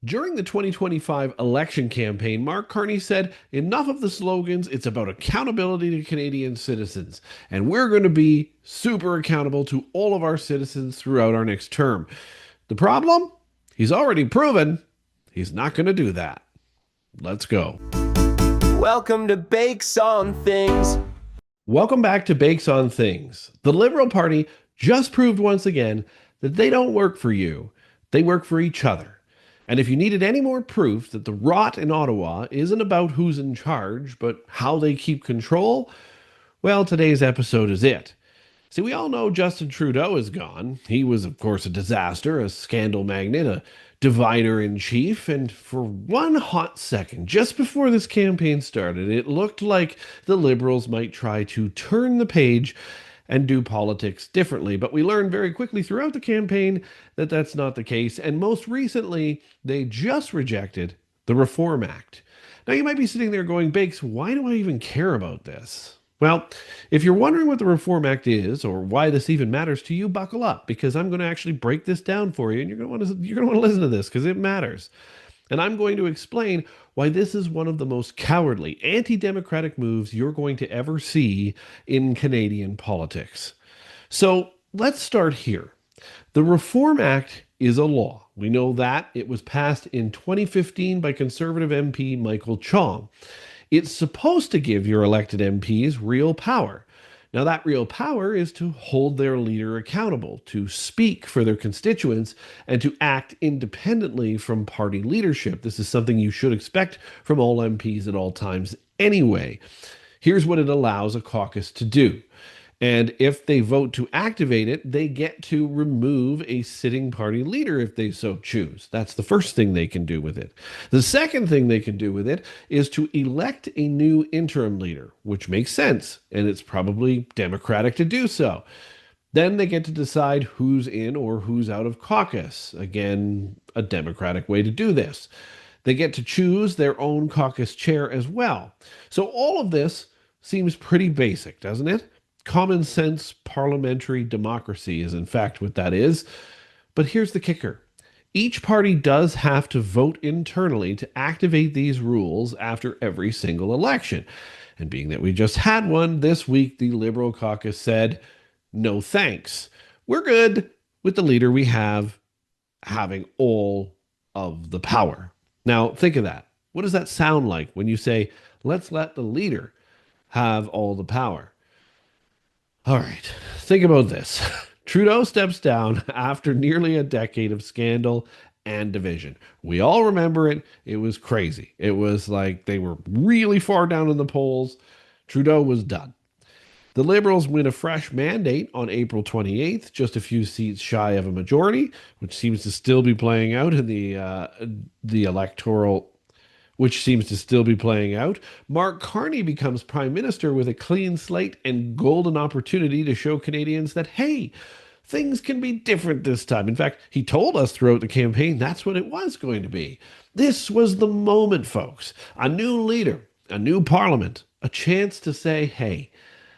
During the 2025 election campaign, Mark Carney said, "Enough of the slogans, it's about accountability to Canadian citizens. And we're going to be super accountable to all of our citizens throughout our next term." The problem? He's already proven he's not going to do that. Let's go. Welcome to Bakes on Things. Welcome back to Bakes on Things. The Liberal Party just proved once again that they don't work for you, they work for each other. And if you needed any more proof that the rot in Ottawa isn't about who's in charge, but how they keep control, well, today's episode is it. See, we all know Justin Trudeau is gone. He was, of course, a disaster, a scandal magnet, a divider in chief. And for one hot second, just before this campaign started, it looked like the Liberals might try to turn the page and do politics differently. But we learned very quickly throughout the campaign that that's not the case. And most recently, they just rejected the Reform Act. Now, you might be sitting there going, Bakes, why do I even care about this? Well, if you're wondering what the Reform Act is or why this even matters to you, buckle up because I'm going to actually break this down for you and you're going to want to listen to this because it matters. And I'm going to explain why this is one of the most cowardly, anti-democratic moves you're going to ever see in Canadian politics. So, let's start here. The Reform Act is a law. We know that it was passed in 2015 by Conservative MP Michael Chong. It's supposed to give your elected MPs real power. Now, that real power is to hold their leader accountable, to speak for their constituents, and to act independently from party leadership. This is something you should expect from all MPs at all times anyway. Here's what it allows a caucus to do. And if they vote to activate it, they get to remove a sitting party leader if they so choose. That's the first thing they can do with it. The second thing they can do with it is to elect a new interim leader, which makes sense, and it's probably democratic to do so. Then they get to decide who's in or who's out of caucus. Again, a democratic way to do this. They get to choose their own caucus chair as well. So all of this seems pretty basic, doesn't it? Common sense parliamentary democracy is, in fact, what that is. But here's the kicker. Each party does have to vote internally to activate these rules after every single election. And being that we just had one this week, the Liberal caucus said, no thanks. We're good with the leader we have having all of the power. Now, think of that. What does that sound like when you say, let's let the leader have all the power? All right, think about this. Trudeau steps down after nearly a decade of scandal and division. We all remember it. It was crazy. It was like they were really far down in the polls. Trudeau was done. The Liberals win a fresh mandate on April 28th, just a few seats shy of a majority, which seems to still be playing out in the electoral which seems to still be playing out. Mark Carney becomes prime minister with a clean slate and golden opportunity to show Canadians that, hey, things can be different this time. In fact, he told us throughout the campaign that's what it was going to be. This was the moment, folks. A new leader, a new parliament, a chance to say, hey,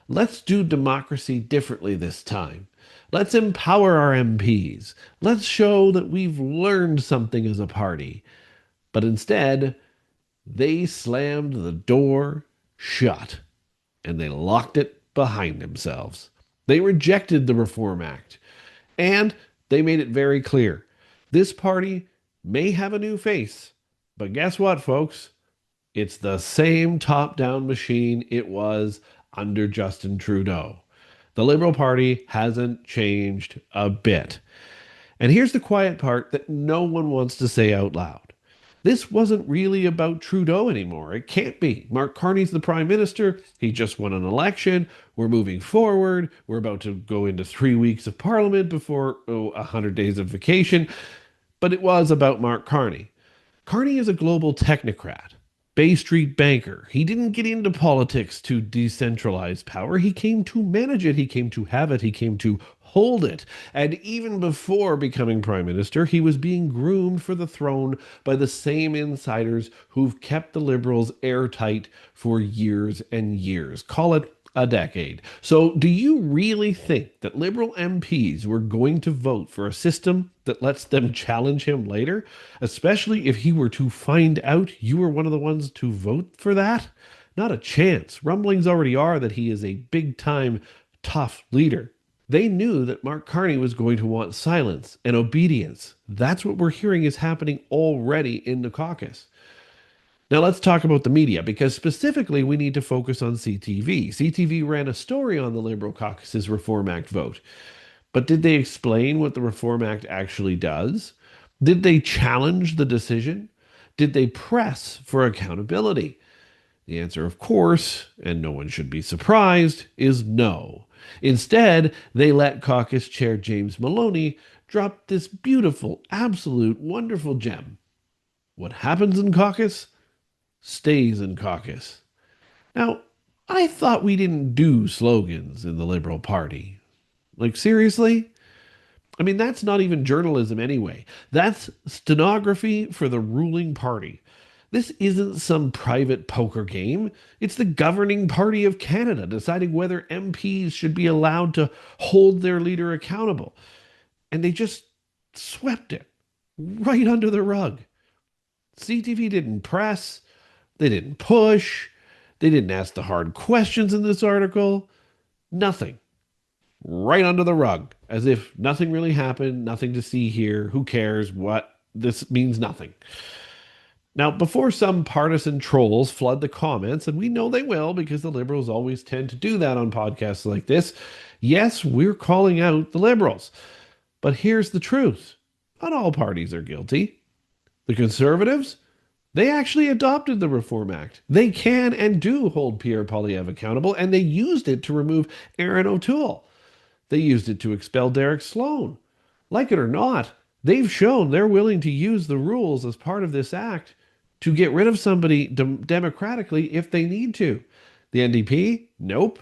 let's do democracy differently this time. Let's empower our MPs. Let's show that we've learned something as a party. But instead, they slammed the door shut and they locked it behind themselves. They rejected the Reform Act and they made it very clear. This party may have a new face, but guess what, folks? It's the same top-down machine it was under Justin Trudeau. The Liberal Party hasn't changed a bit. And here's the quiet part that no one wants to say out loud. This wasn't really about Trudeau anymore. It can't be. Mark Carney's the prime minister. He just won an election. We're moving forward. We're about to go into 3 weeks of parliament before 100 days of vacation. But it was about Mark Carney. Carney is a global technocrat, Bay Street banker. He didn't get into politics to decentralize power. He came to manage it. He came to have it. He came to hold it. And even before becoming prime minister, he was being groomed for the throne by the same insiders who've kept the Liberals airtight for years and years. Call it A decade. So, do you really think that Liberal MPs were going to vote for a system that lets them challenge him later, especially if he were to find out you were one of the ones to vote for that? Not a chance. Rumblings already are that he is a big time, tough leader. They knew that Mark Carney was going to want silence and obedience. That's what we're hearing is happening already in the caucus. Now let's talk about the media because specifically we need to focus on CTV. CTV ran a story on the Liberal caucus's Reform Act vote. But did they explain what the Reform Act actually does? Did they challenge the decision? Did they press for accountability? The answer, of course, and no one should be surprised, is no. Instead, they let caucus chair James Maloney drop this beautiful, absolute, wonderful gem. What happens in caucus stays in caucus. Now, I thought we didn't do slogans in the Liberal Party. Like, seriously? I mean, that's not even journalism anyway. That's stenography for the ruling party. This isn't some private poker game. It's the governing party of Canada deciding whether MPs should be allowed to hold their leader accountable. And they just swept it right under the rug. CTV didn't press, they didn't push, they didn't ask the hard questions in this article. Nothing. Right under the rug, as if nothing really happened, nothing to see here, who cares, what, this means nothing. Now, before some partisan trolls flood the comments, and we know they will because the Liberals always tend to do that on podcasts like this, yes, we're calling out the Liberals. But here's the truth. Not all parties are guilty. The Conservatives, they actually adopted the Reform Act. They can and do hold Pierre Poilievre accountable, and they used it to remove Aaron O'Toole. They used it to expel Derek Sloan. Like it or not, they've shown they're willing to use the rules as part of this act to get rid of somebody democratically if they need to. The NDP? Nope.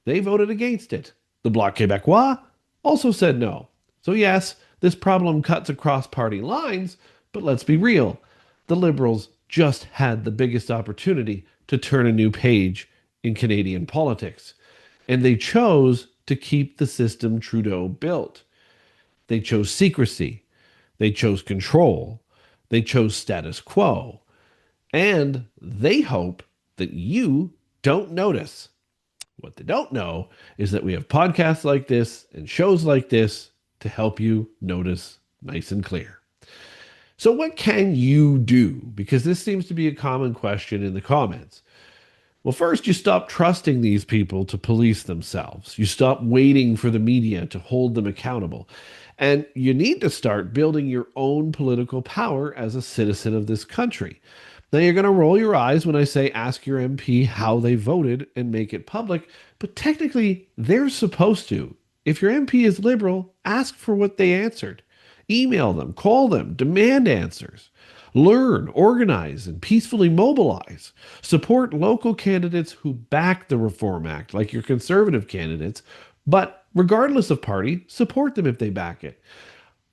They voted against it. The Bloc Québécois also said no. So yes, this problem cuts across party lines, but let's be real. The Liberals just had the biggest opportunity to turn a new page in Canadian politics. And they chose to keep the system Trudeau built. They chose secrecy. They chose control. They chose status quo. And they hope that you don't notice. What they don't know is that we have podcasts like this and shows like this to help you notice nice and clear. So what can you do? Because this seems to be a common question in the comments. Well, first, you stop trusting these people to police themselves. You stop waiting for the media to hold them accountable. And you need to start building your own political power as a citizen of this country. Now, you're going to roll your eyes when I say ask your MP how they voted and make it public, but technically, they're supposed to. If your MP is Liberal, ask for what they answered. Email them, call them, demand answers. Learn, organize, and peacefully mobilize. Support local candidates who back the Reform Act, like your Conservative candidates, but regardless of party, support them if they back it.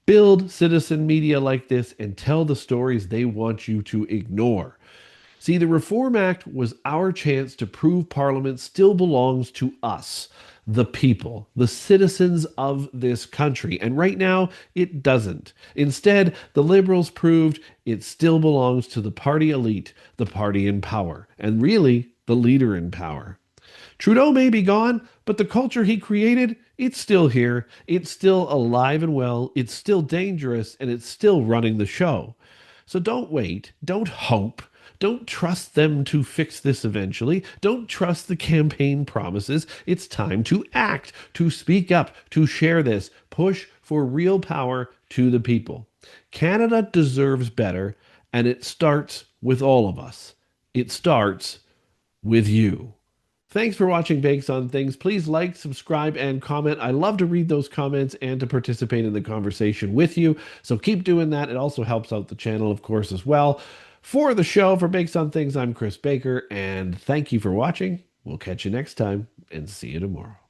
Build citizen media like this and tell the stories they want you to ignore. See, the Reform Act was our chance to prove Parliament still belongs to us, the people, the citizens of this country. And right now, it doesn't. Instead, the Liberals proved it still belongs to the party elite, the party in power, and really, the leader in power. Trudeau may be gone, but the culture he created, it's still here. It's still alive and well. It's still dangerous, and it's still running the show. So don't wait. Don't hope. Don't trust them to fix this eventually. Don't trust the campaign promises. It's time to act, to speak up, to share this. Push for real power to the people. Canada deserves better, and it starts with all of us. It starts with you. Thanks for watching Bakes on Things. Please like, subscribe, and comment. I love to read those comments and to participate in the conversation with you. So keep doing that. It also helps out the channel, of course, as well. For the show, for Bakes on Things, I'm Chris Baker, and thank you for watching. We'll catch you next time, and see you tomorrow.